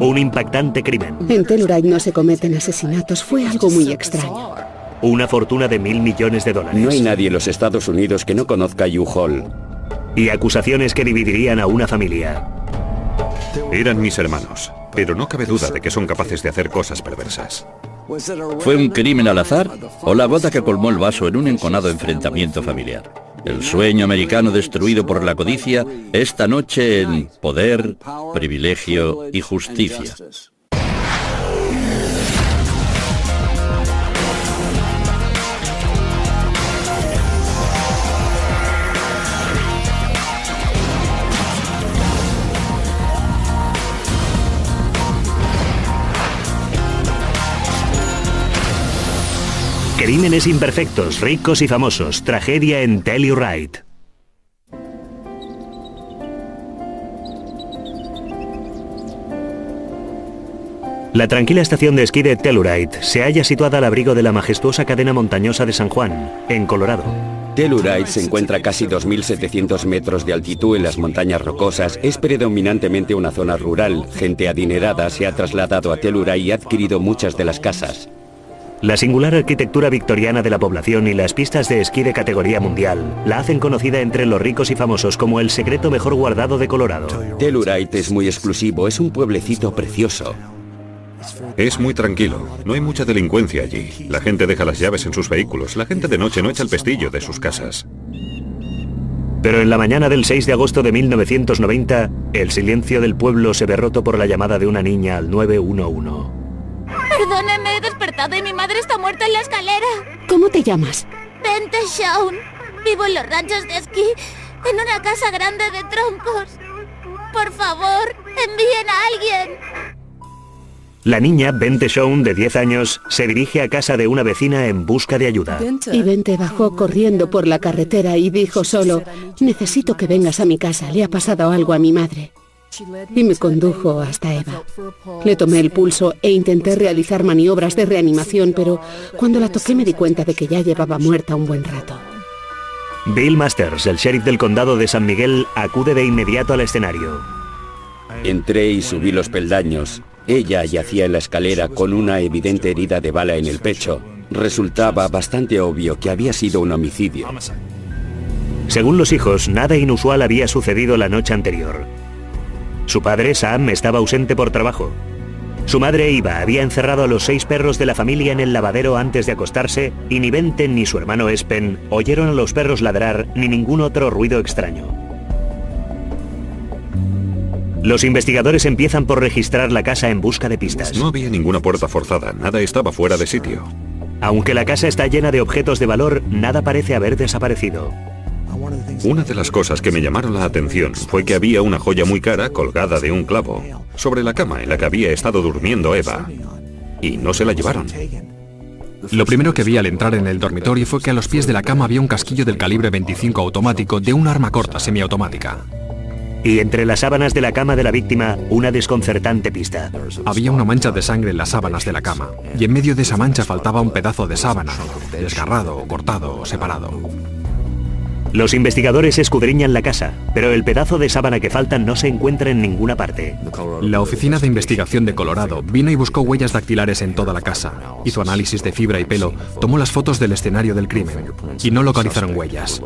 Un impactante crimen. En Telluride no se cometen asesinatos. Fue algo muy extraño. Una fortuna de $1.000 millones. No hay nadie en los Estados Unidos que no conozca a U-Haul. Y acusaciones que dividirían a una familia. Eran mis hermanos, pero no cabe duda de que son capaces de hacer cosas perversas. ¿Fue un crimen al azar o la gota que colmó el vaso en un enconado enfrentamiento familiar? El sueño americano destruido por la codicia esta noche en Poder, Privilegio y Justicia. Crímenes imperfectos, ricos y famosos. Tragedia en Telluride. La tranquila estación de esquí de Telluride se halla situada al abrigo de la majestuosa cadena montañosa de San Juan, en Colorado. Telluride se encuentra a casi 2.700 metros de altitud en las montañas rocosas. Es predominantemente una zona rural. Gente adinerada se ha trasladado a Telluride y ha adquirido muchas de las casas. La singular arquitectura victoriana de la población y las pistas de esquí de categoría mundial la hacen conocida entre los ricos y famosos como el secreto mejor guardado de Colorado. Telluride es muy exclusivo, es un pueblecito precioso. Es muy tranquilo, no hay mucha delincuencia allí. La gente deja las llaves en sus vehículos, la gente de noche no echa el pestillo de sus casas. Pero en la mañana del 6 de agosto de 1990, el silencio del pueblo se ve roto por la llamada de una niña al 911. Perdóneme, he despertado y mi madre está muerta en la escalera. ¿Cómo te llamas? Bente Shaun. Vivo en los ranchos de esquí, en una casa grande de troncos. Por favor, envíen a alguien. La niña, Bente Shaun, de 10 años, se dirige a casa de una vecina en busca de ayuda. Y Bente bajó corriendo por la carretera y dijo solo: necesito que vengas a mi casa, le ha pasado algo a mi madre. Y me condujo hasta Eva. Le tomé el pulso e intenté realizar maniobras de reanimación, pero cuando la toqué me di cuenta de que ya llevaba muerta un buen rato. Bill Masters, el sheriff del condado de San Miguel, acude de inmediato al escenario. Entré y subí los peldaños. Ella yacía en la escalera con una evidente herida de bala en el pecho. Resultaba bastante obvio que había sido un homicidio. Según los hijos, nada inusual había sucedido la noche anterior. Su padre, Sam, estaba ausente por trabajo. Su madre, Eva, había encerrado a los 6 perros de la familia en el lavadero antes de acostarse y ni Bente ni su hermano Espen oyeron a los perros ladrar ni ningún otro ruido extraño. Los investigadores empiezan por registrar la casa en busca de pistas. No había ninguna puerta forzada, nada estaba fuera de sitio. Aunque la casa está llena de objetos de valor, nada parece haber desaparecido. Una de las cosas que me llamaron la atención fue que había una joya muy cara colgada de un clavo sobre la cama en la que había estado durmiendo Eva. Y no se la llevaron. Lo primero que vi al entrar en el dormitorio fue que a los pies de la cama había un casquillo del calibre 25 automático de un arma corta semiautomática. Y entre las sábanas de la cama de la víctima, una desconcertante pista. Había una mancha de sangre en las sábanas de la cama, y en medio de esa mancha faltaba un pedazo de sábana, desgarrado, cortado o separado. Los investigadores escudriñan la casa, pero el pedazo de sábana que falta no se encuentra en ninguna parte. La Oficina de Investigación de Colorado vino y buscó huellas dactilares en toda la casa. Hizo análisis de fibra y pelo, tomó las fotos del escenario del crimen, y no localizaron huellas.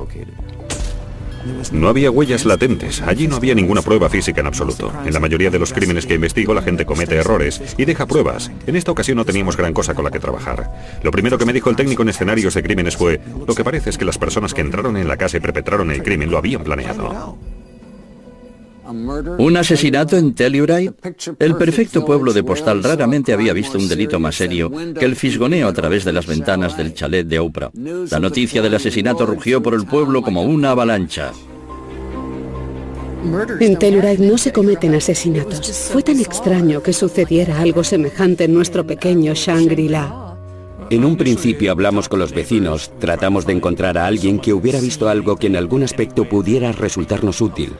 No había huellas latentes, allí no había ninguna prueba física en absoluto. En la mayoría de los crímenes que investigo la gente comete errores y deja pruebas. En esta ocasión no teníamos gran cosa con la que trabajar. Lo primero que me dijo el técnico en escenarios de crímenes fue: lo que parece es que las personas que entraron en la casa y perpetraron el crimen lo habían planeado. ¿Un asesinato en Telluride? El perfecto pueblo de Postal raramente había visto un delito más serio que el fisgoneo a través de las ventanas del chalet de Oprah. La noticia del asesinato rugió por el pueblo como una avalancha. En Telluride no se cometen asesinatos. Fue tan extraño que sucediera algo semejante en nuestro pequeño Shangri-La. En un principio hablamos con los vecinos, tratamos de encontrar a alguien que hubiera visto algo que en algún aspecto pudiera resultarnos útil.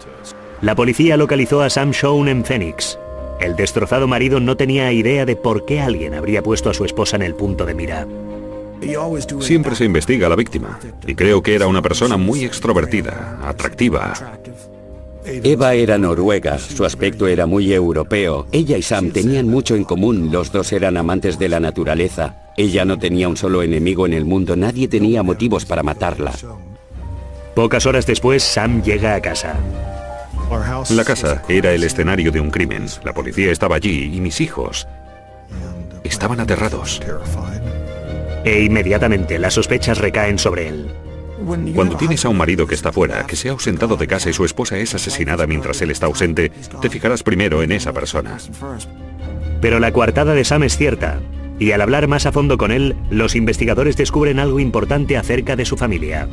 La policía localizó a Sam Shaun en Phoenix. El destrozado marido no tenía idea de por qué alguien habría puesto a su esposa en el punto de mira. Siempre se investiga a la víctima, y creo que era una persona muy extrovertida, atractiva. Eva era noruega, su aspecto era muy europeo. Ella y Sam tenían mucho en común, los dos eran amantes de la naturaleza. Ella no tenía un solo enemigo en el mundo, nadie tenía motivos para matarla. Pocas horas después, Sam llega a casa. La casa era el escenario de un crimen. La policía estaba allí y mis hijos estaban aterrados. E inmediatamente las sospechas recaen sobre él. Cuando tienes a un marido que está fuera, que se ha ausentado de casa y su esposa es asesinada mientras él está ausente, te fijarás primero en esa persona. Pero la coartada de Sam es cierta, y al hablar más a fondo con él, los investigadores descubren algo importante acerca de su familia.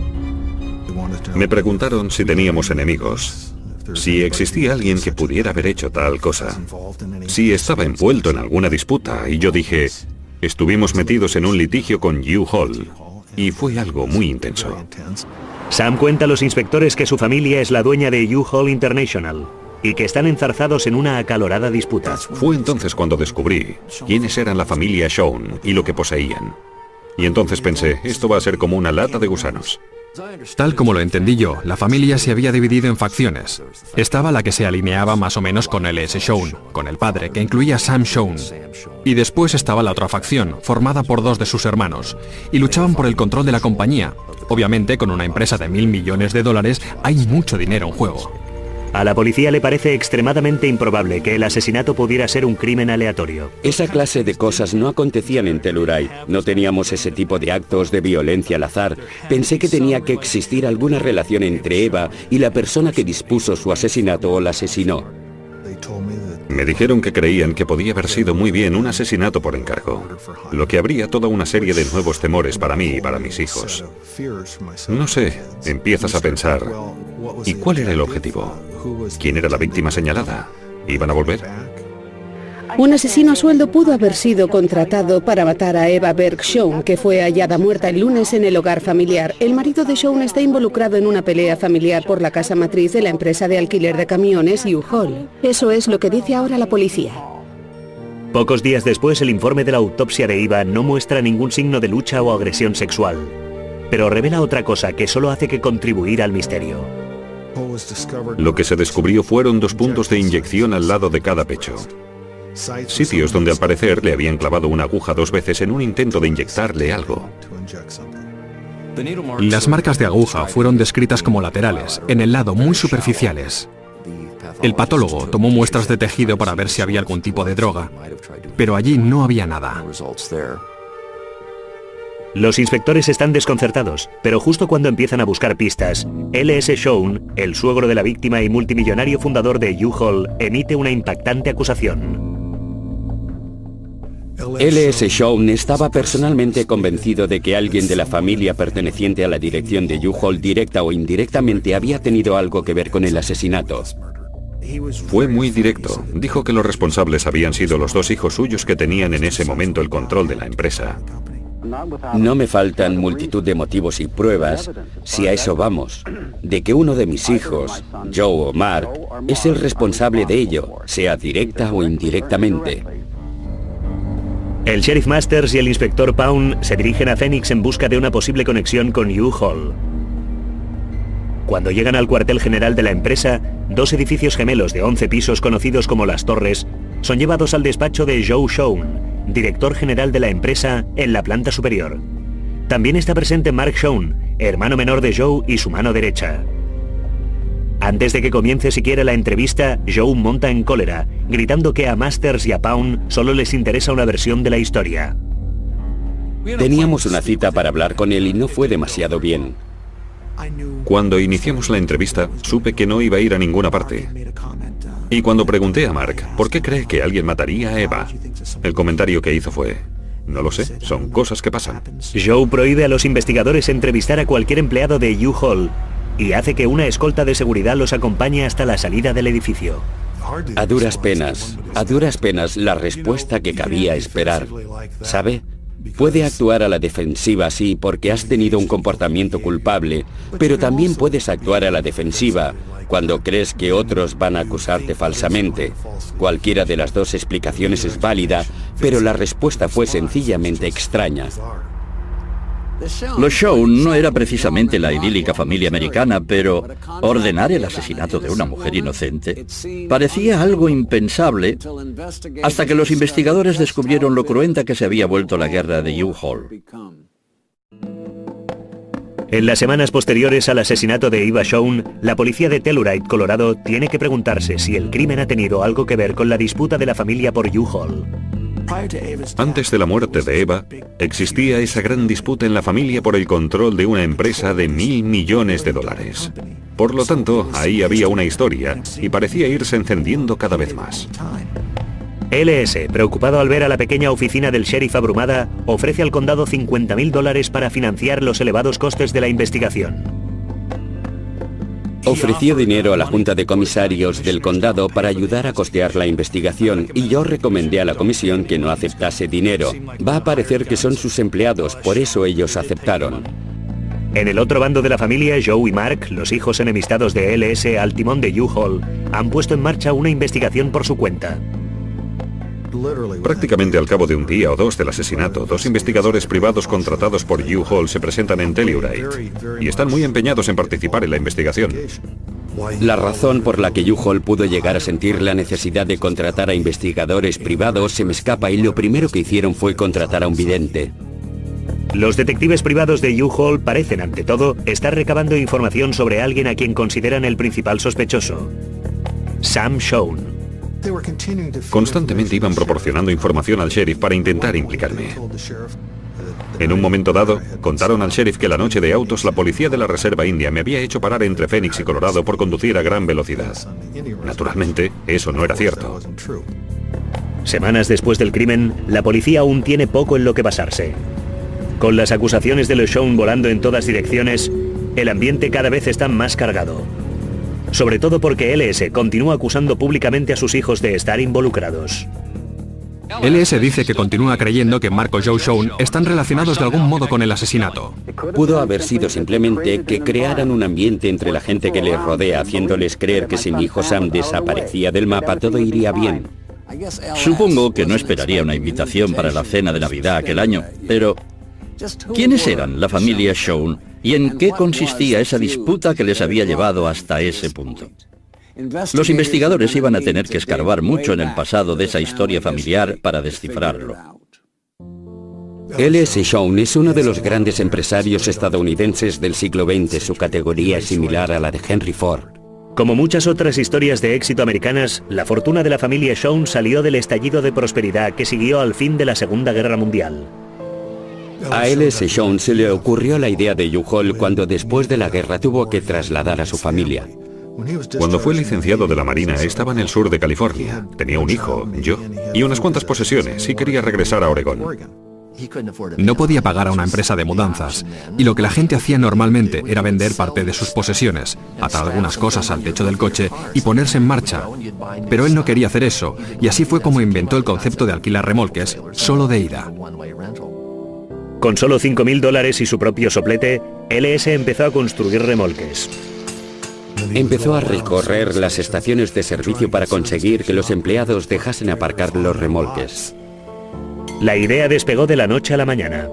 Me preguntaron si teníamos enemigos, si existía alguien que pudiera haber hecho tal cosa, si estaba envuelto en alguna disputa, y yo dije, estuvimos metidos en un litigio con U-Haul. Y fue algo muy intenso. Sam cuenta a los inspectores que su familia es la dueña de U-Haul International y que están enzarzados en una acalorada disputa. Fue entonces cuando descubrí quiénes eran la familia Shawn y lo que poseían. Y entonces pensé, esto va a ser como una lata de gusanos. Tal como lo entendí yo, la familia se había dividido en facciones. Estaba la que se alineaba más o menos con L.S. Shawn, con el padre, que incluía a Sam Shawn. Y después estaba la otra facción, formada por dos de sus hermanos, y luchaban por el control de la compañía. Obviamente, con una empresa de $1.000 millones, hay mucho dinero en juego. A la policía le parece extremadamente improbable que el asesinato pudiera ser un crimen aleatorio. Esa clase de cosas no acontecían en Telluride. No teníamos ese tipo de actos de violencia al azar. Pensé que tenía que existir alguna relación entre Eva y la persona que dispuso su asesinato o la asesinó. Me dijeron que creían que podía haber sido muy bien un asesinato por encargo, lo que habría toda una serie de nuevos temores para mí y para mis hijos. No sé, empiezas a pensar, ¿y cuál era el objetivo? ¿Quién era la víctima señalada? ¿Iban a volver? Un asesino a sueldo pudo haber sido contratado para matar a Eva Berg Shawn, que fue hallada muerta el lunes en el hogar familiar. El marido de Shawn está involucrado en una pelea familiar por la casa matriz de la empresa de alquiler de camiones U-Haul. Eso es lo que dice ahora la policía. Pocos días después, el informe de la autopsia de Eva no muestra ningún signo de lucha o agresión sexual, pero revela otra cosa que solo hace que contribuir al misterio. Lo que se descubrió fueron 2 puntos de inyección al lado de cada pecho. Sitios donde al parecer le habían clavado una aguja 2 veces en un intento de inyectarle algo. Las marcas de aguja fueron descritas como laterales, en el lado muy superficiales. El patólogo tomó muestras de tejido para ver si había algún tipo de droga, pero allí no había nada. Los inspectores están desconcertados, pero justo cuando empiezan a buscar pistas, L.S. Shawn, el suegro de la víctima y multimillonario fundador de U-Haul, emite una impactante acusación. L.S. Shawn estaba personalmente convencido de que alguien de la familia perteneciente a la dirección de U-Haul, directa o indirectamente, había tenido algo que ver con el asesinato. Fue muy directo. Dijo que los responsables habían sido los 2 hijos suyos que tenían en ese momento el control de la empresa. No me faltan multitud de motivos y pruebas, si a eso vamos, de que uno de mis hijos, Joe o Mark, es el responsable de ello, sea directa o indirectamente. El sheriff Masters y el inspector Pound se dirigen a Phoenix en busca de una posible conexión con U-Haul. Cuando llegan al cuartel general de la empresa, 2 edificios gemelos de 11 pisos conocidos como Las Torres son llevados al despacho de Joe Shawn, director general de la empresa, en la planta superior. También está presente Mark Shawn, hermano menor de Joe y su mano derecha. Antes de que comience siquiera la entrevista, Joe monta en cólera, gritando que a Masters y a Pound solo les interesa una versión de la historia. Teníamos una cita para hablar con él y no fue demasiado bien. Cuando iniciamos la entrevista, supe que no iba a ir a ninguna parte. Y cuando pregunté a Mark, ¿por qué cree que alguien mataría a Eva?, el comentario que hizo fue, no lo sé, son cosas que pasan. Joe prohíbe a los investigadores entrevistar a cualquier empleado de U-Haul y hace que una escolta de seguridad los acompañe hasta la salida del edificio. A duras penas la respuesta que cabía esperar. ¿Sabe? Puede actuar a la defensiva, sí, porque has tenido un comportamiento culpable, pero también puedes actuar a la defensiva cuando crees que otros van a acusarte falsamente. Cualquiera de las 2 explicaciones es válida, pero la respuesta fue sencillamente extraña. Los Shaun no era precisamente la idílica familia americana, pero ordenar el asesinato de una mujer inocente parecía algo impensable hasta que los investigadores descubrieron lo cruenta que se había vuelto la guerra de U-Haul. En las semanas posteriores al asesinato de Eva Shaun, la policía de Telluride, Colorado, tiene que preguntarse si el crimen ha tenido algo que ver con la disputa de la familia por U-Haul. Antes de la muerte de Eva, existía esa gran disputa en la familia por el control de una empresa de $1.000 millones. Por lo tanto, ahí había una historia y parecía irse encendiendo cada vez más. LS, preocupado al ver a la pequeña oficina del sheriff abrumada, ofrece al condado $50.000 para financiar los elevados costes de la investigación. Ofreció dinero a la Junta de Comisarios del condado para ayudar a costear la investigación y yo recomendé a la comisión que no aceptase dinero. Va a parecer que son sus empleados, por eso ellos aceptaron. En el otro bando de la familia, Joe y Mark, los hijos enemistados de LS al timón de U-Haul, han puesto en marcha una investigación por su cuenta. Prácticamente al cabo de un día o dos del asesinato, dos investigadores privados contratados por U-Haul se presentan en Telluride y están muy empeñados en participar en la investigación. La razón por la que U-Haul pudo llegar a sentir la necesidad de contratar a investigadores privados se me escapa y lo primero que hicieron fue contratar a un vidente. Los detectives privados de U-Haul parecen, ante todo, estar recabando información sobre alguien a quien consideran el principal sospechoso, Sam Shaun. Constantemente iban proporcionando información al sheriff para intentar implicarme. En un momento dado, contaron al sheriff que la noche de autos la policía de la Reserva India me había hecho parar entre Phoenix y Colorado por conducir a gran velocidad. Naturalmente, eso no era cierto. Semanas después del crimen, la policía aún tiene poco en lo que basarse. Con las acusaciones de los Shaun volando en todas direcciones, el ambiente cada vez está más cargado. Sobre todo porque LS continúa acusando públicamente a sus hijos de estar involucrados. LS dice que continúa creyendo que Mark o Joe Shaun están relacionados de algún modo con el asesinato. Pudo haber sido simplemente que crearan un ambiente entre la gente que les rodea, haciéndoles creer que si mi hijo Sam desaparecía del mapa todo iría bien. Supongo que no esperaría una invitación para la cena de Navidad aquel año, pero ¿quiénes eran la familia Shaun y en qué consistía esa disputa que les había llevado hasta ese punto? Los investigadores iban a tener que escarbar mucho en el pasado de esa historia familiar para descifrarlo. LS Shaun es uno de los grandes empresarios estadounidenses del siglo XX. Su categoría es similar a la de Henry Ford. Como muchas otras historias de éxito americanas, la fortuna de la familia Shaun salió del estallido de prosperidad que siguió al fin de la Segunda Guerra Mundial. A LS Shaun se le ocurrió la idea de U-Haul cuando después de la guerra tuvo que trasladar a su familia. Cuando fue licenciado de la Marina estaba en el sur de California. Tenía un hijo, yo, y unas cuantas posesiones y quería regresar a Oregón. No podía pagar a una empresa de mudanzas y lo que la gente hacía normalmente era vender parte de sus posesiones, atar algunas cosas al techo del coche y ponerse en marcha. Pero él no quería hacer eso y así fue como inventó el concepto de alquilar remolques solo de ida. Con solo $5.000 y su propio soplete, LS empezó a construir remolques. Empezó a recorrer las estaciones de servicio para conseguir que los empleados dejasen aparcar los remolques. La idea despegó de la noche a la mañana.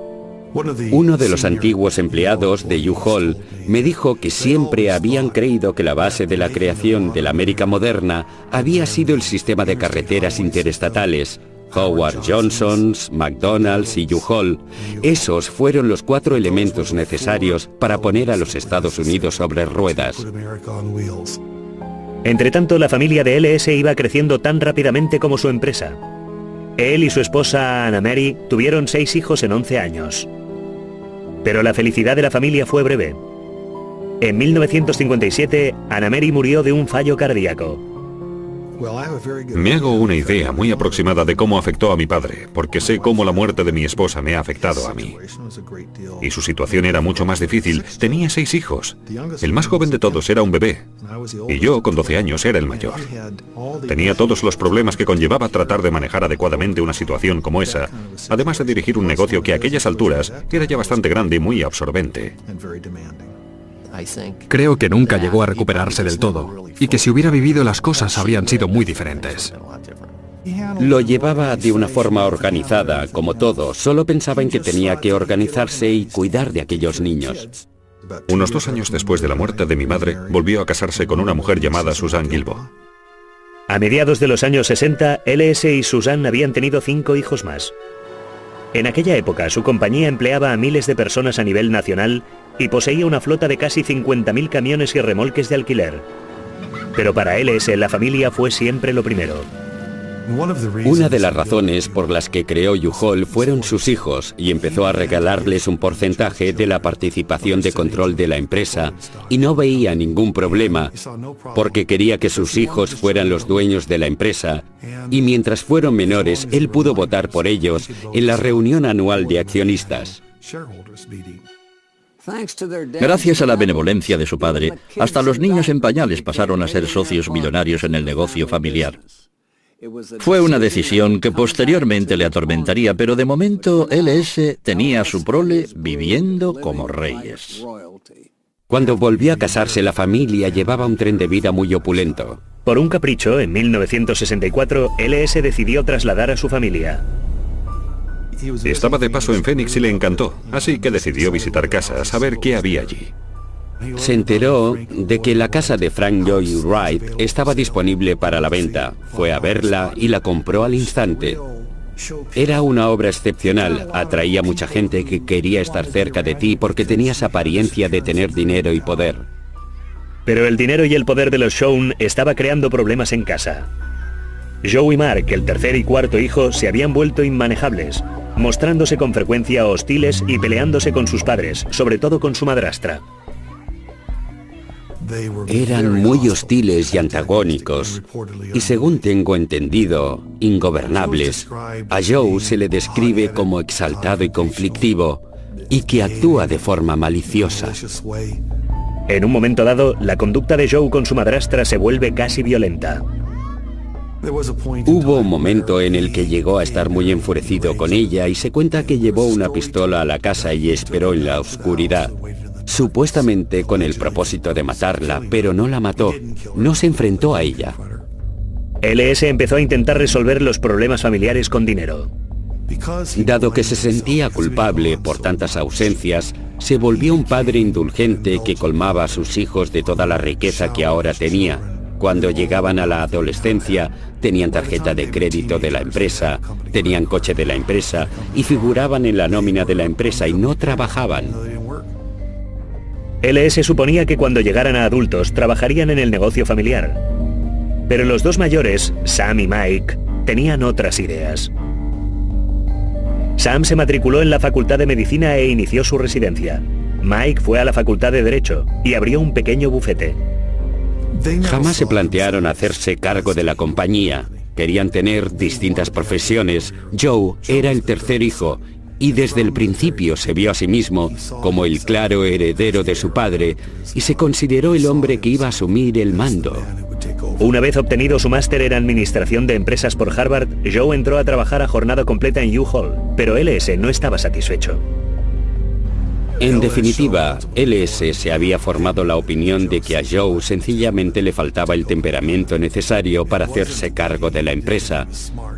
Uno de los antiguos empleados de U-Haul me dijo que siempre habían creído que la base de la creación de la América moderna había sido el sistema de carreteras interestatales. Howard Johnson's, McDonald's y U-Haul. Esos fueron los 4 elementos necesarios para poner a los Estados Unidos sobre ruedas. Entretanto, la familia de LS iba creciendo tan rápidamente como su empresa. Él y su esposa Anna Mary tuvieron 6 hijos en 11 años. Pero la felicidad de la familia fue breve. En 1957, Anna Mary murió de un fallo cardíaco. Me hago una idea muy aproximada de cómo afectó a mi padre, porque sé cómo la muerte de mi esposa me ha afectado a mí. Y su situación era mucho más difícil. Tenía 6 hijos. El más joven de todos era un bebé. Y yo, con 12 años, era el mayor. Tenía todos los problemas que conllevaba tratar de manejar adecuadamente una situación como esa, además de dirigir un negocio que a aquellas alturas era ya bastante grande y muy absorbente. Creo que nunca llegó a recuperarse del todo y que si hubiera vivido las cosas habrían sido muy diferentes. Lo llevaba de una forma organizada, como todo. Solo pensaba en que tenía que organizarse y cuidar de aquellos niños. Unos 2 años después de la muerte de mi madre, volvió a casarse con una mujer llamada Susan Gilbo. A mediados de los años 60, LS y Susan habían tenido 5 hijos más. En aquella época, su compañía empleaba a miles de personas a nivel nacional y poseía una flota de casi 50.000 camiones y remolques de alquiler. Pero para LS, la familia fue siempre lo primero. Una de las razones por las que creó U-Haul fueron sus hijos y empezó a regalarles un porcentaje de la participación de control de la empresa y no veía ningún problema porque quería que sus hijos fueran los dueños de la empresa y mientras fueron menores él pudo votar por ellos en la reunión anual de accionistas. Gracias a la benevolencia de su padre, hasta los niños en pañales pasaron a ser socios millonarios en el negocio familiar. Fue una decisión que posteriormente le atormentaría, pero de momento LS tenía a su prole viviendo como reyes. Cuando volvió a casarse, la familia llevaba un tren de vida muy opulento. Por un capricho, en 1964, LS decidió trasladar a su familia. Estaba de paso en Phoenix y le encantó, así que decidió visitar casas, a ver qué había allí. Se enteró de que la casa de Frank Lloyd Wright estaba disponible para la venta. Fue a verla y la compró al instante. Era una obra excepcional, atraía mucha gente que quería estar cerca de ti porque tenías apariencia de tener dinero y poder. Pero el dinero y el poder de los Shawn estaba creando problemas en casa. Joe y Mark, el tercer y cuarto hijo, se habían vuelto inmanejables, mostrándose con frecuencia hostiles y peleándose con sus padres, sobre todo con su madrastra. Eran muy hostiles y antagónicos, y según tengo entendido, ingobernables. A Joe se le describe como exaltado y conflictivo, y que actúa de forma maliciosa. En un momento dado, la conducta de Joe con su madrastra se vuelve casi violenta. Hubo un momento en el que llegó a estar muy enfurecido con ella y se cuenta que llevó una pistola a la casa y esperó en la oscuridad. Supuestamente con el propósito de matarla, pero no la mató, no se enfrentó a ella. LS empezó a intentar resolver los problemas familiares con dinero. Dado que se sentía culpable por tantas ausencias, se volvió un padre indulgente que colmaba a sus hijos de toda la riqueza que ahora tenía. Cuando llegaban a la adolescencia, tenían tarjeta de crédito de la empresa, tenían coche de la empresa y figuraban en la nómina de la empresa y no trabajaban. LS suponía que cuando llegaran a adultos trabajarían en el negocio familiar. Pero los dos mayores, Sam y Mike, tenían otras ideas. Sam se matriculó en la Facultad de Medicina e inició su residencia. Mike fue a la Facultad de Derecho y abrió un pequeño bufete. Jamás se plantearon hacerse cargo de la compañía. Querían tener distintas profesiones. Joe era el tercer hijo y desde el principio se vio a sí mismo como el claro heredero de su padre y se consideró el hombre que iba a asumir el mando. Una vez obtenido su máster en Administración de Empresas por Harvard, Joe entró a trabajar a jornada completa en U-Haul, pero LS no estaba satisfecho. En definitiva, LS se había formado la opinión de que a Joe sencillamente le faltaba el temperamento necesario para hacerse cargo de la empresa.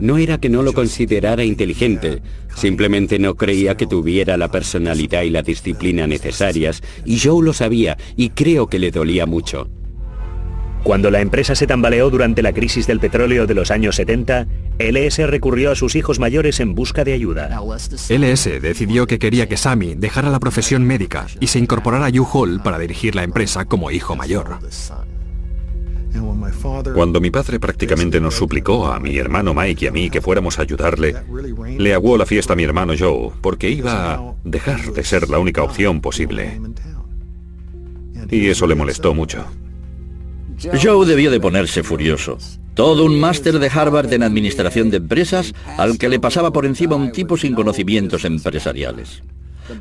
No era que no lo considerara inteligente, simplemente no creía que tuviera la personalidad y la disciplina necesarias, y Joe lo sabía, y creo que le dolía mucho. Cuando la empresa se tambaleó durante la crisis del petróleo de los años 70, LS recurrió a sus hijos mayores en busca de ayuda. LS decidió que quería que Sammy dejara la profesión médica y se incorporara a U-Haul para dirigir la empresa como hijo mayor. Cuando mi padre prácticamente nos suplicó a mi hermano Mike y a mí que fuéramos a ayudarle, le aguó la fiesta a mi hermano Joe, porque iba a dejar de ser la única opción posible. Y eso le molestó mucho. Joe debió de ponerse furioso. Todo un máster de Harvard en Administración de Empresas al que le pasaba por encima un tipo sin conocimientos empresariales.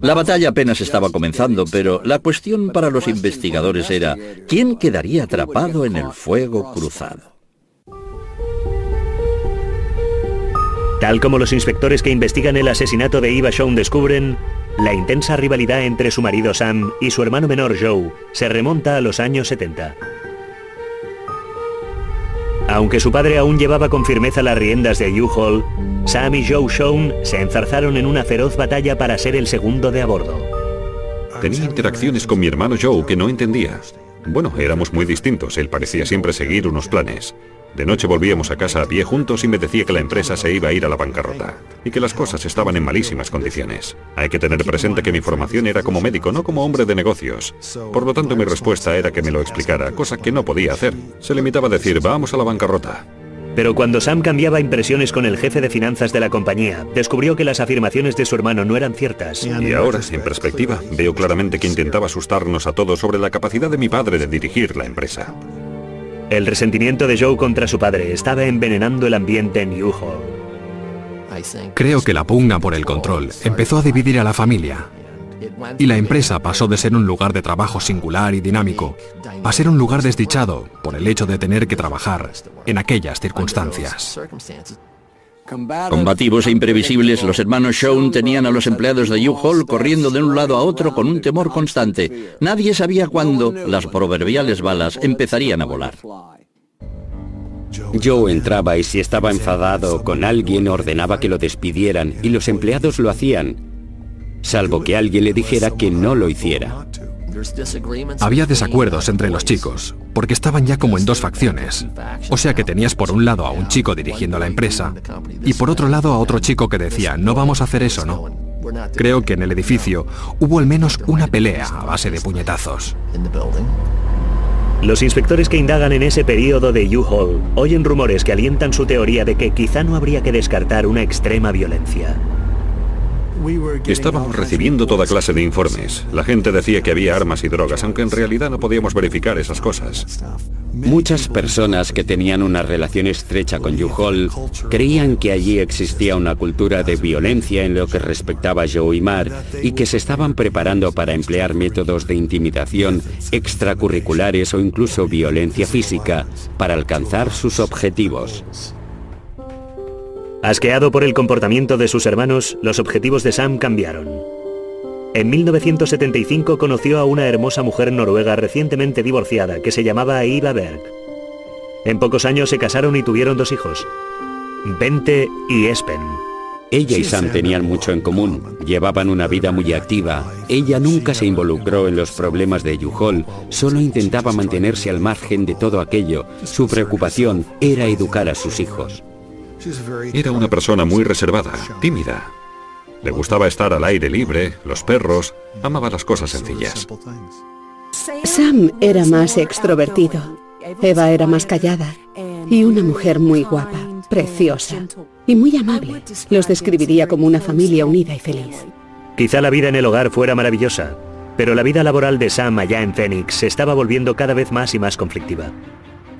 La batalla apenas estaba comenzando, pero la cuestión para los investigadores era ¿quién quedaría atrapado en el fuego cruzado? Tal como los inspectores que investigan el asesinato de Eva Shawn descubren, la intensa rivalidad entre su marido Sam y su hermano menor Joe se remonta a los años 70. Aunque su padre aún llevaba con firmeza las riendas de U-Haul, Sam y Joe Shown se enzarzaron en una feroz batalla para ser el segundo de a bordo. Tenía interacciones con mi hermano Joe que no entendía. Bueno, éramos muy distintos, él parecía siempre seguir unos planes. De noche volvíamos a casa a pie juntos y me decía que la empresa se iba a ir a la bancarrota y que las cosas estaban en malísimas condiciones. Hay que tener presente que mi formación era como médico, no como hombre de negocios. Por lo tanto, mi respuesta era que me lo explicara, cosa que no podía hacer. Se limitaba a decir, vamos a la bancarrota. Pero cuando Sam cambiaba impresiones con el jefe de finanzas de la compañía, descubrió que las afirmaciones de su hermano no eran ciertas. Y ahora, en perspectiva, veo claramente que intentaba asustarnos a todos sobre la capacidad de mi padre de dirigir la empresa. El resentimiento de Joe contra su padre estaba envenenando el ambiente en U-Haul. Creo que la pugna por el control empezó a dividir a la familia. Y la empresa pasó de ser un lugar de trabajo singular y dinámico a ser un lugar desdichado por el hecho de tener que trabajar en aquellas circunstancias. Combativos e imprevisibles, los hermanos Shown tenían a los empleados de U-Haul corriendo de un lado a otro con un temor constante. Nadie sabía cuándo las proverbiales balas empezarían a volar. Joe entraba y si estaba enfadado con alguien ordenaba que lo despidieran y los empleados lo hacían, salvo que alguien le dijera que no lo hiciera. Había desacuerdos entre los chicos, porque estaban ya como en dos facciones. O sea que tenías por un lado a un chico dirigiendo la empresa y por otro lado a otro chico que decía, no vamos a hacer eso, no. Creo que en el edificio hubo al menos una pelea a base de puñetazos. Los inspectores que indagan en ese periodo de U-Haul oyen rumores que alientan su teoría de que quizá no habría que descartar una extrema violencia. Estábamos recibiendo toda clase de informes. La gente decía que había armas y drogas, aunque en realidad no podíamos verificar esas cosas. Muchas personas que tenían una relación estrecha con U-Haul creían que allí existía una cultura de violencia en lo que respectaba a Joe y Mark y que se estaban preparando para emplear métodos de intimidación extracurriculares o incluso violencia física para alcanzar sus objetivos. Asqueado por el comportamiento de sus hermanos, los objetivos de Sam cambiaron. En 1975 conoció a una hermosa mujer noruega recientemente divorciada que se llamaba Eva Berg. En pocos años se casaron y tuvieron dos hijos, Bente y Espen. Ella y Sam tenían mucho en común, llevaban una vida muy activa. Ella nunca se involucró en los problemas de U-Haul, solo intentaba mantenerse al margen de todo aquello. Su preocupación era educar a sus hijos. Era una persona muy reservada, tímida. Le gustaba estar al aire libre, los perros, amaba las cosas sencillas. Sam era más extrovertido, Eva era más callada y una mujer muy guapa, preciosa y muy amable. Los describiría como una familia unida y feliz. Quizá la vida en el hogar fuera maravillosa, pero la vida laboral de Sam allá en Phoenix se estaba volviendo cada vez más y más conflictiva.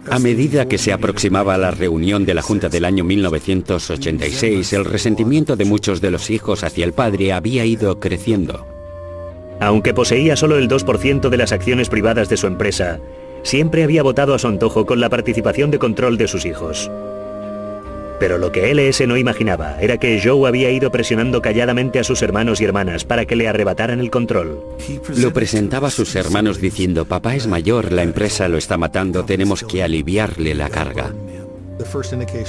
A medida que se aproximaba la reunión de la Junta del año 1986, el resentimiento de muchos de los hijos hacia el padre había ido creciendo. Aunque poseía solo el 2% de las acciones privadas de su empresa, siempre había votado a su antojo con la participación de control de sus hijos. Pero lo que LS no imaginaba era que Joe había ido presionando calladamente a sus hermanos y hermanas para que le arrebataran el control. Lo presentaba a sus hermanos diciendo, papá es mayor, la empresa lo está matando, tenemos que aliviarle la carga.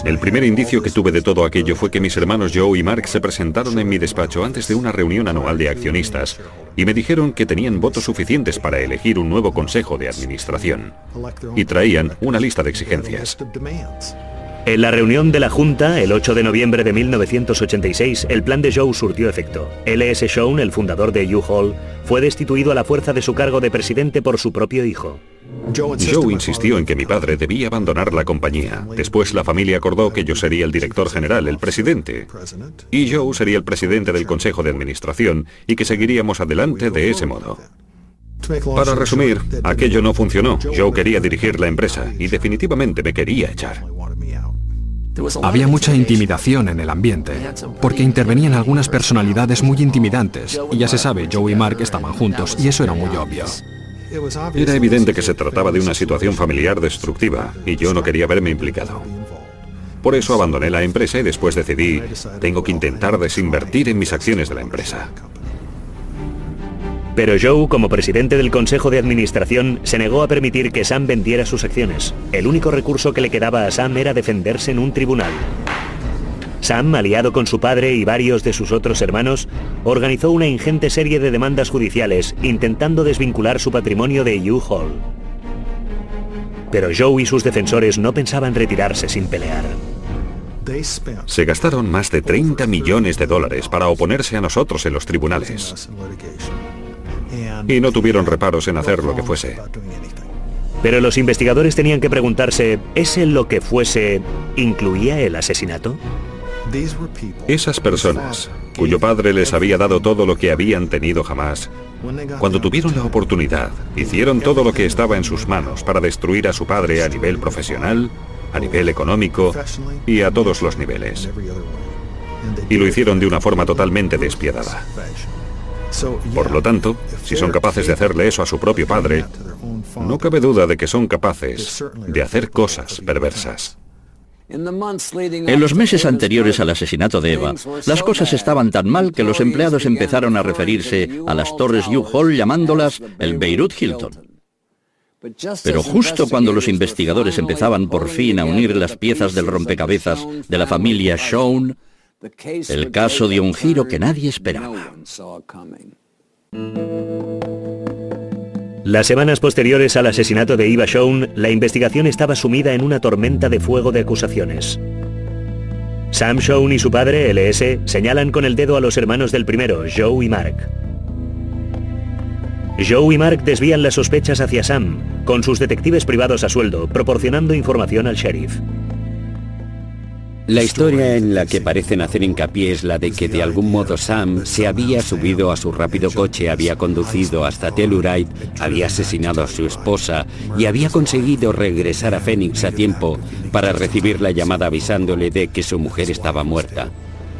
El primer indicio que tuve de todo aquello fue que mis hermanos Joe y Mark se presentaron en mi despacho antes de una reunión anual de accionistas y me dijeron que tenían votos suficientes para elegir un nuevo consejo de administración. Y traían una lista de exigencias. En la reunión de la Junta, el 8 de noviembre de 1986, el plan de Joe surtió efecto. L.S. Shown, el fundador de U-Haul, fue destituido a la fuerza de su cargo de presidente por su propio hijo. Joe insistió en que mi padre debía abandonar la compañía. Después la familia acordó que yo sería el director general, el presidente, y Joe sería el presidente del consejo de administración y que seguiríamos adelante de ese modo. Para resumir, aquello no funcionó. Joe quería dirigir la empresa y definitivamente me quería echar. Había mucha intimidación en el ambiente, porque intervenían algunas personalidades muy intimidantes, y ya se sabe, Joe y Mark estaban juntos, y eso era muy obvio. Era evidente que se trataba de una situación familiar destructiva, y yo no quería verme implicado. Por eso abandoné la empresa y después decidí, tengo que intentar desinvertir en mis acciones de la empresa. Pero Joe, como presidente del Consejo de Administración, se negó a permitir que Sam vendiera sus acciones. El único recurso que le quedaba a Sam era defenderse en un tribunal. Sam, aliado con su padre y varios de sus otros hermanos, organizó una ingente serie de demandas judiciales intentando desvincular su patrimonio de U-Haul. Pero Joe y sus defensores no pensaban retirarse sin pelear. Se gastaron más de 30 millones de dólares para oponerse a nosotros en los tribunales. Y no tuvieron reparos en hacer lo que fuese. Pero los investigadores tenían que preguntarse, ¿ese lo que fuese incluía el asesinato? Esas personas, cuyo padre les había dado todo lo que habían tenido jamás, cuando tuvieron la oportunidad, hicieron todo lo que estaba en sus manos para destruir a su padre a nivel profesional, a nivel económico y a todos los niveles. Y lo hicieron de una forma totalmente despiadada. Por lo tanto, si son capaces de hacerle eso a su propio padre, no cabe duda de que son capaces de hacer cosas perversas. En los meses anteriores al asesinato de Eva, las cosas estaban tan mal que los empleados empezaron a referirse a las torres U-Haul llamándolas el Beirut Hilton. Pero justo cuando los investigadores empezaban por fin a unir las piezas del rompecabezas de la familia Shaun, el caso dio un giro que nadie esperaba. Las semanas posteriores al asesinato de Eva Shaun, la investigación estaba sumida en una tormenta de fuego de acusaciones. Sam Shaun y su padre, LS, señalan con el dedo a los hermanos del primero, Joe y Mark. Joe y Mark desvían las sospechas hacia Sam, con sus detectives privados a sueldo, proporcionando información al sheriff. La historia en la que parecen hacer hincapié es la de que de algún modo Sam se había subido a su rápido coche, había conducido hasta Telluride, había asesinado a su esposa y había conseguido regresar a Phoenix a tiempo para recibir la llamada avisándole de que su mujer estaba muerta.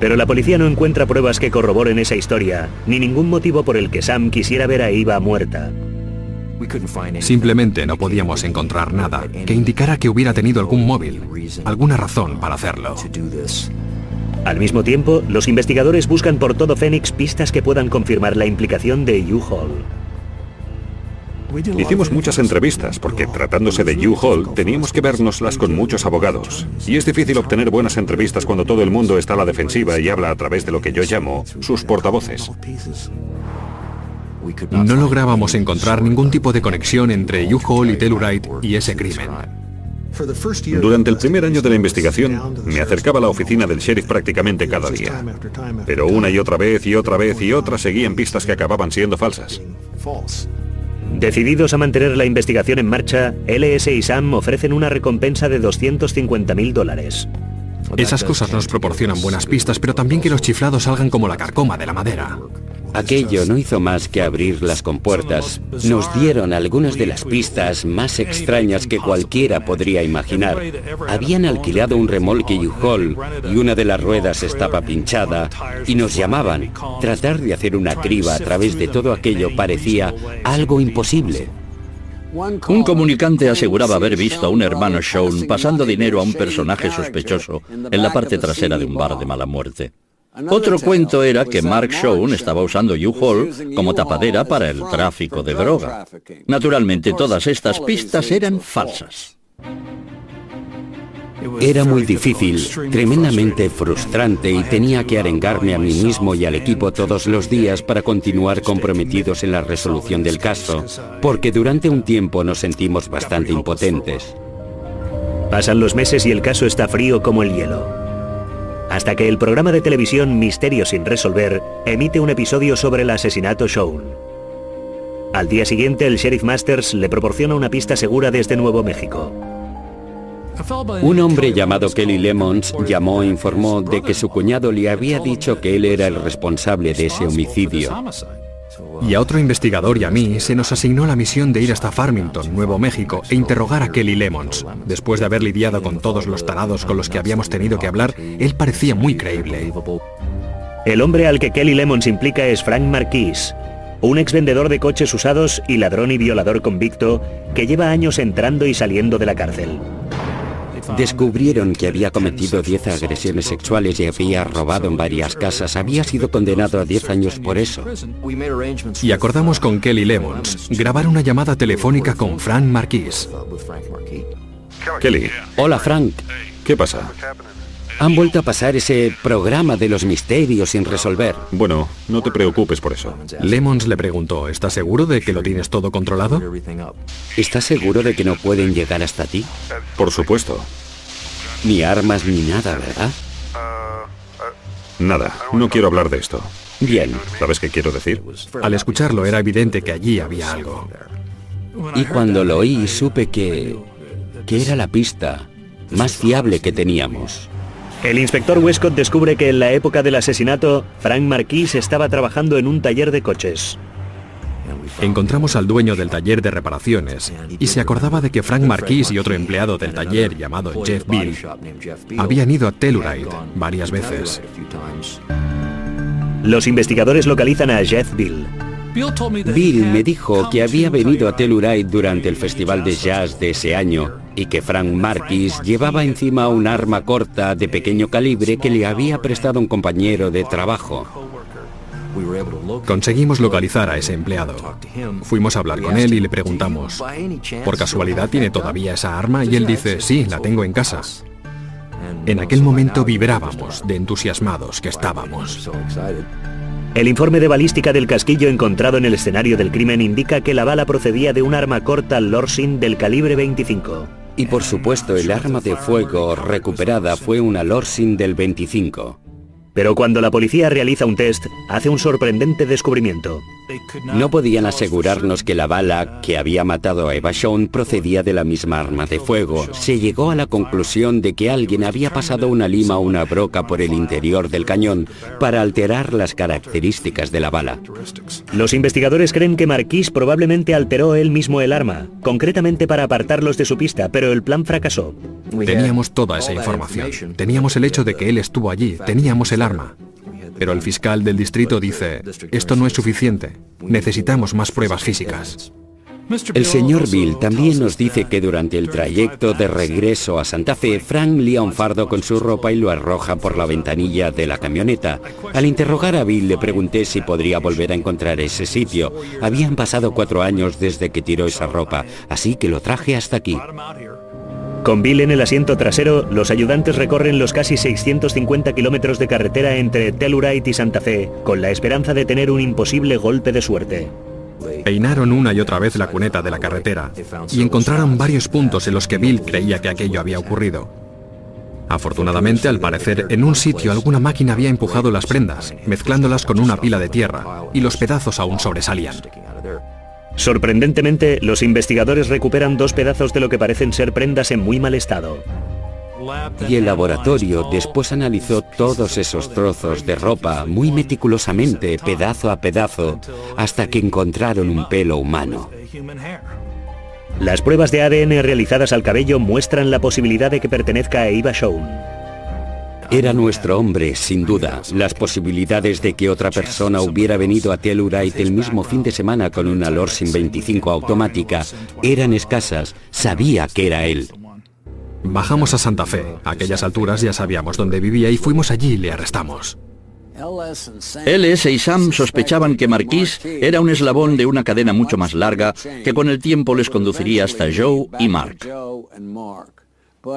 Pero la policía no encuentra pruebas que corroboren esa historia, ni ningún motivo por el que Sam quisiera ver a Eva muerta. Simplemente no podíamos encontrar nada que indicara que hubiera tenido algún móvil, alguna razón para hacerlo. Al mismo tiempo, los investigadores buscan por todo Phoenix pistas que puedan confirmar la implicación de U-Haul. Hicimos muchas entrevistas porque, tratándose de U-Haul, teníamos que vernoslas con muchos abogados. Y es difícil obtener buenas entrevistas cuando todo el mundo está a la defensiva y habla a través de lo que yo llamo sus portavoces. No lográbamos encontrar ningún tipo de conexión entre U-Haul y Telluride y ese crimen. Durante el primer año de la investigación, me acercaba a la oficina del sheriff prácticamente cada día. Pero una y otra vez y otra vez y otra seguían pistas que acababan siendo falsas. Decididos a mantener la investigación en marcha, LS y Sam ofrecen una recompensa de $250,000. Esas cosas nos proporcionan buenas pistas, pero también que los chiflados salgan como la carcoma de la madera. Aquello no hizo más que abrir las compuertas. Nos dieron algunas de las pistas más extrañas que cualquiera podría imaginar. Habían alquilado un remolque U-Haul y una de las ruedas estaba pinchada y nos llamaban. Tratar de hacer una criba a través de todo aquello parecía algo imposible. Un comunicante aseguraba haber visto a un hermano Shaun pasando dinero a un personaje sospechoso en la parte trasera de un bar de mala muerte. Otro cuento era que Mark Shaun estaba usando U-Haul como tapadera para el tráfico de droga. Naturalmente, todas estas pistas eran falsas. Era muy difícil, tremendamente frustrante y tenía que arengarme a mí mismo y al equipo todos los días para continuar comprometidos en la resolución del caso, porque durante un tiempo nos sentimos bastante impotentes. Pasan los meses y el caso está frío como el hielo. Hasta que el programa de televisión Misterio sin resolver emite un episodio sobre el asesinato Shaun. Al día siguiente, el sheriff Masters le proporciona una pista segura desde Nuevo México. Un hombre llamado Kelly Lemons llamó e informó de que su cuñado le había dicho que él era el responsable de ese homicidio. Y a otro investigador y a mí se nos asignó la misión de ir hasta Farmington, Nuevo México, e interrogar a Kelly Lemons. Después de haber lidiado con todos los tarados con los que habíamos tenido que hablar, él parecía muy creíble. El hombre al que Kelly Lemons implica es Frank Marquis, un exvendedor de coches usados y ladrón y violador convicto que lleva años entrando y saliendo de la cárcel. Descubrieron que había cometido 10 agresiones sexuales y había robado en varias casas. Había sido condenado a 10 años por eso. Y acordamos con Kelly Lemons grabar una llamada telefónica con Frank Marquis. Kelly, Hola, Frank. ¿qué pasa? Han vuelto a pasar ese programa de los misterios sin resolver. Bueno, no te preocupes por eso. Lemons le preguntó, ¿estás seguro de que lo tienes todo controlado? ¿Estás seguro de que no pueden llegar hasta ti? Por supuesto. Ni armas ni nada, ¿verdad? Nada, no quiero hablar de esto. Bien. ¿Sabes qué quiero decir? Al escucharlo era evidente que allí había algo. Y cuando lo oí, supe que era la pista más fiable que teníamos. El inspector Westcott descubre que en la época del asesinato, Frank Marquis estaba trabajando en un taller de coches. Encontramos al dueño del taller de reparaciones y se acordaba de que Frank Marquis y otro empleado del taller llamado Jeff Bill habían ido a Telluride varias veces. Los investigadores localizan a Jeff Bill. Bill me dijo que había venido a Telluride durante el festival de jazz de ese año y que Frank Marquis llevaba encima un arma corta de pequeño calibre que le había prestado un compañero de trabajo. Conseguimos localizar a ese empleado. Fuimos a hablar con él y le preguntamos, ¿por casualidad tiene todavía esa arma? Y él dice, sí, la tengo en casa. En aquel momento vibrábamos de entusiasmados que estábamos. El informe de balística del casquillo encontrado en el escenario del crimen indica que la bala procedía de un arma corta Lorsin del calibre 25. Y por supuesto, el arma de fuego recuperada fue una Lorsin del 25. Pero cuando la policía realiza un test, hace un sorprendente descubrimiento. No podían asegurarnos que la bala que había matado a Eva Shawn procedía de la misma arma de fuego. Se llegó a la conclusión de que alguien había pasado una lima o una broca por el interior del cañón para alterar las características de la bala. Los investigadores creen que Marquis probablemente alteró él mismo el arma, concretamente para apartarlos de su pista, pero el plan fracasó. Teníamos toda esa información. Teníamos el hecho de que él estuvo allí. Teníamos el arma. Pero el fiscal del distrito dice, esto no es suficiente. Necesitamos más pruebas físicas. El señor Bill también nos dice que durante el trayecto de regreso a Santa Fe, Frank lía un fardo con su ropa y lo arroja por la ventanilla de la camioneta. Al interrogar a Bill le pregunté si podría volver a encontrar ese sitio. Habían pasado 4 años desde que tiró esa ropa, así que lo traje hasta aquí. Con Bill en el asiento trasero, los ayudantes recorren los casi 650 kilómetros de carretera entre Telluride y Santa Fe, con la esperanza de tener un imposible golpe de suerte. Peinaron una y otra vez la cuneta de la carretera y encontraron varios puntos en los que Bill creía que aquello había ocurrido. Afortunadamente, al parecer, en un sitio alguna máquina había empujado las prendas, mezclándolas con una pila de tierra, y los pedazos aún sobresalían. Sorprendentemente, los investigadores recuperan 2 pedazos de lo que parecen ser prendas en muy mal estado. Y el laboratorio después analizó todos esos trozos de ropa muy meticulosamente, pedazo a pedazo, hasta que encontraron un pelo humano. Las pruebas de ADN realizadas al cabello muestran la posibilidad de que pertenezca a Eva Shawn. Era nuestro hombre, sin duda. Las posibilidades de que otra persona hubiera venido a Telluride el mismo fin de semana con una Lorsin 25 automática eran escasas. Sabía que era él. Bajamos a Santa Fe. A aquellas alturas ya sabíamos dónde vivía y fuimos allí y le arrestamos. LS y Sam sospechaban que Marquis era un eslabón de una cadena mucho más larga que con el tiempo les conduciría hasta Joe y Mark.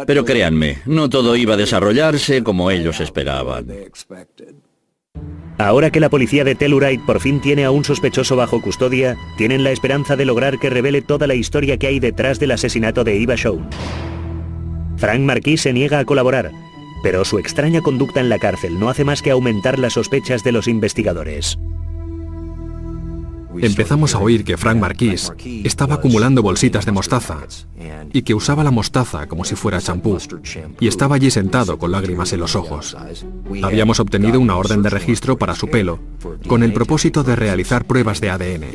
Pero créanme, no todo iba a desarrollarse como ellos esperaban. Ahora que la policía de Telluride por fin tiene a un sospechoso bajo custodia, tienen la esperanza de lograr que revele toda la historia que hay detrás del asesinato de Eva Shawn. Frank Marquis se niega a colaborar, pero su extraña conducta en la cárcel no hace más que aumentar las sospechas de los investigadores. Empezamos a oír que Frank Marquis estaba acumulando bolsitas de mostaza y que usaba la mostaza como si fuera champú y estaba allí sentado con lágrimas en los ojos. Habíamos obtenido una orden de registro para su pelo con el propósito de realizar pruebas de ADN.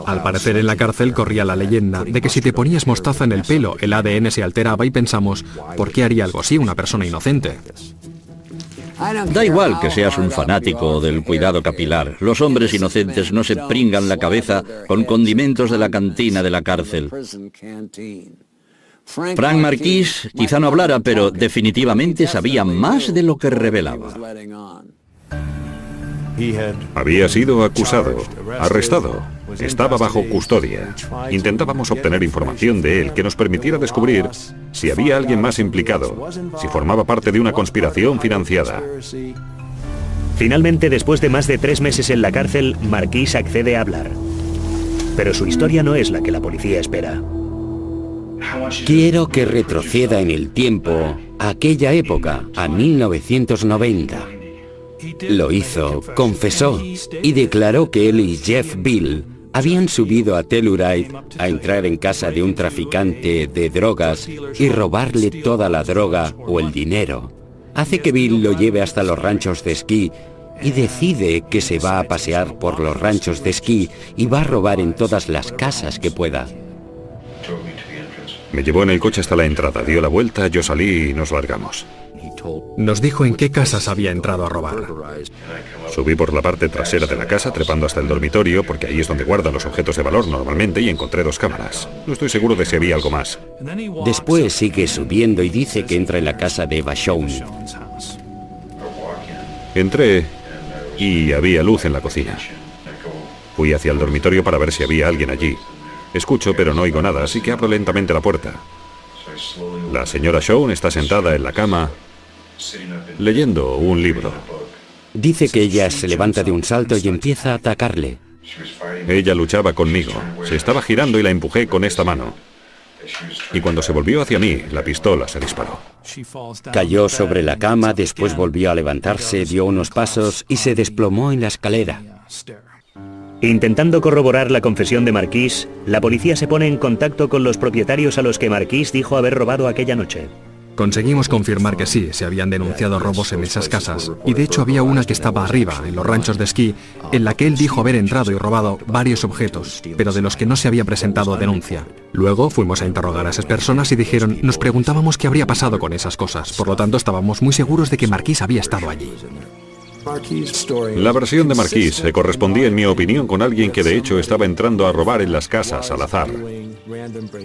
Al parecer en la cárcel corría la leyenda de que si te ponías mostaza en el pelo el ADN se alteraba y pensamos, ¿por qué haría algo así una persona inocente? Da igual que seas un fanático del cuidado capilar. Los hombres inocentes no se pringan la cabeza con condimentos de la cantina de la cárcel. Frank Marquis quizá no hablara, pero definitivamente sabía más de lo que revelaba. Había sido acusado, arrestado, estaba bajo custodia. Intentábamos obtener información de él que nos permitiera descubrir si había alguien más implicado, si formaba parte de una conspiración financiada. Finalmente, después de más de 3 meses en la cárcel, Marquis accede a hablar. Pero su historia no es la que la policía espera. Quiero que retroceda en el tiempo a aquella época, a 1990. Lo hizo, confesó y declaró que él y Jeff Bill habían subido a Telluride a entrar en casa de un traficante de drogas y robarle toda la droga o el dinero. Hace que Bill lo lleve hasta los ranchos de esquí y decide que se va a pasear por los ranchos de esquí y va a robar en todas las casas que pueda. Me llevó en el coche hasta la entrada, dio la vuelta, yo salí y nos largamos. Nos dijo en qué casas había entrado a robar. Subí por la parte trasera de la casa, trepando hasta el dormitorio, porque ahí es donde guardan los objetos de valor normalmente, y encontré 2 cámaras. No estoy seguro de si había algo más. Después sigue subiendo y dice que entra en la casa de Eva Shown. Entré y había luz en la cocina. Fui hacia el dormitorio para ver si había alguien allí. Escucho, pero no oigo nada, así que abro lentamente la puerta. La señora Shown está sentada en la cama, leyendo un libro. Dice que ella se levanta de un salto y empieza a atacarle. Ella luchaba conmigo. Se estaba girando y la empujé con esta mano. Y cuando se volvió hacia mí, la pistola se disparó. Cayó sobre la cama, después volvió a levantarse, dio unos pasos y se desplomó en la escalera. Intentando corroborar la confesión de Marquis, la policía se pone en contacto con los propietarios a los que Marquis dijo haber robado aquella noche. Conseguimos confirmar que sí, se habían denunciado robos en esas casas, y de hecho había una que estaba arriba, en los ranchos de esquí, en la que él dijo haber entrado y robado varios objetos, pero de los que no se había presentado denuncia. Luego fuimos a interrogar a esas personas y dijeron, nos preguntábamos qué habría pasado con esas cosas, por lo tanto estábamos muy seguros de que Marquis había estado allí. La versión de Marquis se correspondía, en mi opinión, con alguien que de hecho estaba entrando a robar en las casas al azar.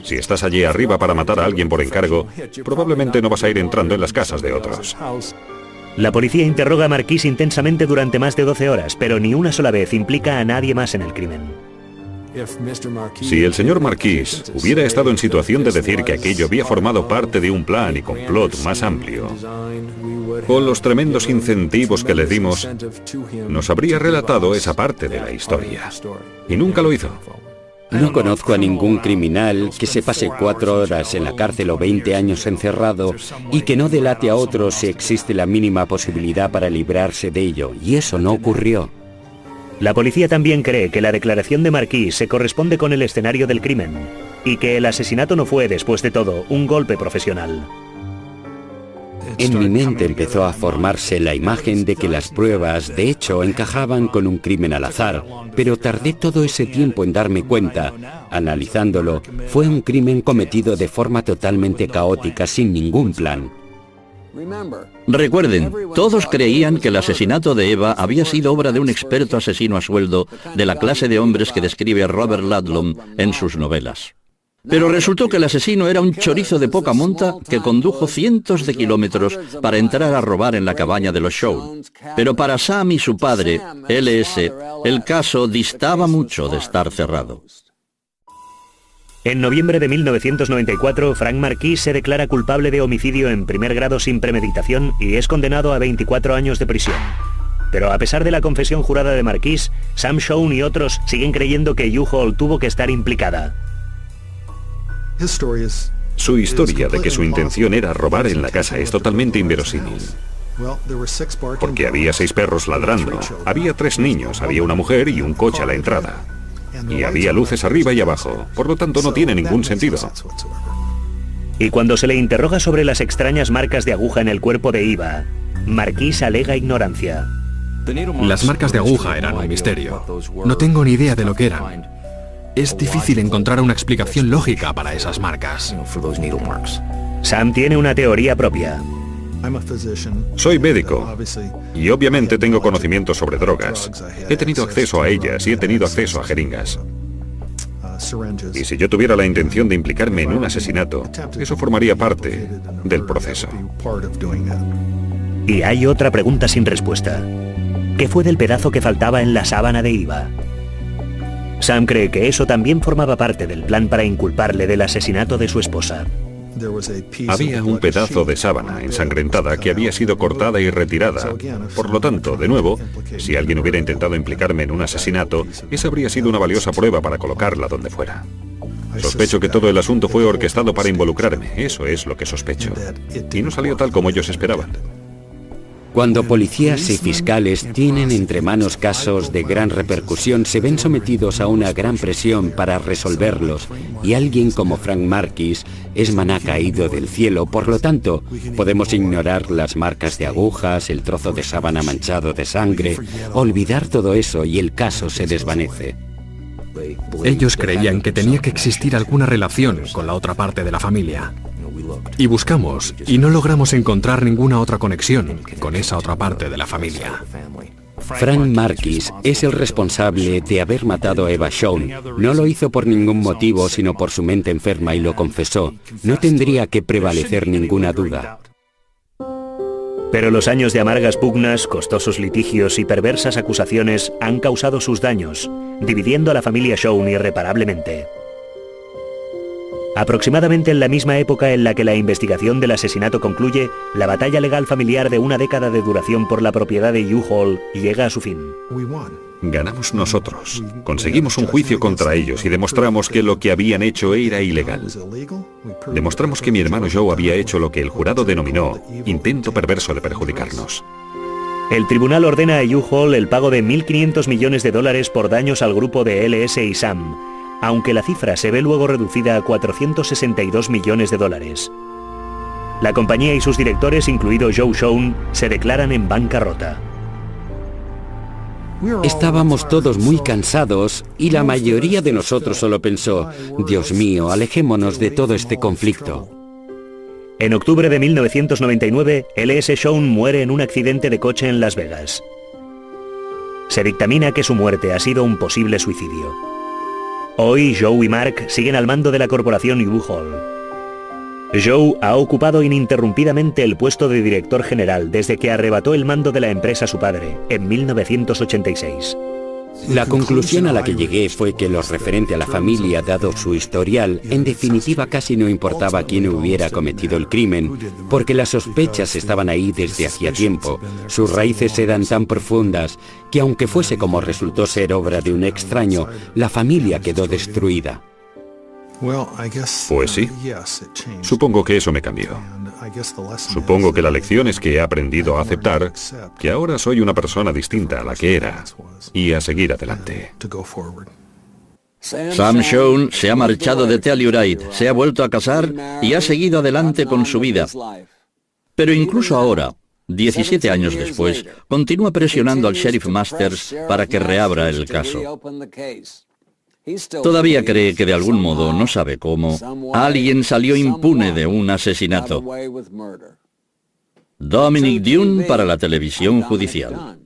Si estás allí arriba para matar a alguien por encargo, probablemente no vas a ir entrando en las casas de otros. La policía interroga a Marquis intensamente durante más de 12 horas, pero ni una sola vez implica a nadie más en el crimen. Si el señor Marquis hubiera estado en situación de decir que aquello había formado parte de un plan y complot más amplio, con los tremendos incentivos que le dimos, nos habría relatado esa parte de la historia. Y nunca lo hizo. No conozco a ningún criminal que se pase 4 horas en la cárcel o 20 años encerrado y que no delate a otros si existe la mínima posibilidad para librarse de ello, y eso no ocurrió. La policía también cree que la declaración de Marquis se corresponde con el escenario del crimen y que el asesinato no fue, después de todo, un golpe profesional. En mi mente empezó a formarse la imagen de que las pruebas, de hecho, encajaban con un crimen al azar, pero tardé todo ese tiempo en darme cuenta. Analizándolo, fue un crimen cometido de forma totalmente caótica, sin ningún plan. Recuerden, todos creían que el asesinato de Eva había sido obra de un experto asesino a sueldo de la clase de hombres que describe Robert Ludlum en sus novelas. Pero resultó que el asesino era un chorizo de poca monta que condujo cientos de kilómetros para entrar a robar en la cabaña de los Shown. Pero para Sam y su padre, LS, el caso distaba mucho de estar cerrado. En noviembre de 1994, Frank Marquis se declara culpable de homicidio en primer grado sin premeditación y es condenado a 24 años de prisión. Pero a pesar de la confesión jurada de Marquis, Sam Shown y otros siguen creyendo que U-Haul tuvo que estar implicada. Su historia de que su intención era robar en la casa es totalmente inverosímil. Porque había 6 perros ladrando, había 3 niños, había una mujer y un coche a la entrada. Y había luces arriba y abajo, por lo tanto no tiene ningún sentido. Y cuando se le interroga sobre las extrañas marcas de aguja en el cuerpo de Eva, Marquis alega ignorancia. Las marcas de aguja eran un misterio. No tengo ni idea de lo que eran. Es difícil encontrar una explicación lógica para esas marcas. Sam tiene una teoría propia. Soy médico y obviamente tengo conocimientos sobre drogas. He tenido acceso a ellas y he tenido acceso a jeringas. Y si yo tuviera la intención de implicarme en un asesinato, eso formaría parte del proceso. Y hay otra pregunta sin respuesta. ¿Qué fue del pedazo que faltaba en la sábana de Eva? Sam cree que eso también formaba parte del plan para inculparle del asesinato de su esposa. Había un pedazo de sábana ensangrentada que había sido cortada y retirada. Por lo tanto, de nuevo, si alguien hubiera intentado implicarme en un asesinato, esa habría sido una valiosa prueba para colocarla donde fuera. Sospecho que todo el asunto fue orquestado para involucrarme. Eso es lo que sospecho. Y no salió tal como ellos esperaban. Cuando policías y fiscales tienen entre manos casos de gran repercusión, se ven sometidos a una gran presión para resolverlos, y alguien como Frank Marquis es maná caído del cielo. Por lo tanto, podemos ignorar las marcas de agujas, el trozo de sábana manchado de sangre, olvidar todo eso y el caso se desvanece. Ellos creían que tenía que existir alguna relación con la otra parte de la familia. Y buscamos, y no logramos encontrar ninguna otra conexión con esa otra parte de la familia. Frank Marquis es el responsable de haber matado a Eva Shawn. No lo hizo por ningún motivo, sino por su mente enferma, y lo confesó. No tendría que prevalecer ninguna duda. Pero los años de amargas pugnas, costosos litigios y perversas acusaciones han causado sus daños, dividiendo a la familia Shawn irreparablemente. Aproximadamente en la misma época en la que la investigación del asesinato concluye, la batalla legal familiar de una década de duración por la propiedad de U-Haul llega a su fin. Ganamos nosotros. Conseguimos un juicio contra ellos y demostramos que lo que habían hecho era ilegal. Demostramos que mi hermano Joe había hecho lo que el jurado denominó intento perverso de perjudicarnos. El tribunal ordena a U-Haul el pago de $1.500 millones por daños al grupo de LS y Sam, aunque la cifra se ve luego reducida a $462 millones. La compañía y sus directores, incluido Joe Shawn, se declaran en bancarrota. Estábamos todos muy cansados y la mayoría de nosotros solo pensó, Dios mío, alejémonos de todo este conflicto. En octubre de 1999, LS Shawn muere en un accidente de coche en Las Vegas. Se dictamina que su muerte ha sido un posible suicidio. Hoy, Joe y Mark siguen al mando de la corporación U-Haul. Joe ha ocupado ininterrumpidamente el puesto de director general desde que arrebató el mando de la empresa a su padre, en 1986. La conclusión a la que llegué fue que lo referente a la familia, dado su historial, en definitiva casi no importaba quién hubiera cometido el crimen, porque las sospechas estaban ahí desde hacía tiempo. Sus raíces eran tan profundas que aunque fuese como resultó ser obra de un extraño, la familia quedó destruida. Pues sí. Supongo que eso me cambió. Supongo que la lección es que he aprendido a aceptar que ahora soy una persona distinta a la que era y a seguir adelante. Sam Shawn se ha marchado de Telluride, se ha vuelto a casar y ha seguido adelante con su vida. Pero incluso ahora, 17 años después, continúa presionando al sheriff Masters para que reabra el caso. Todavía cree que de algún modo, no sabe cómo, alguien salió impune de un asesinato. Dominic Dunne para la televisión judicial.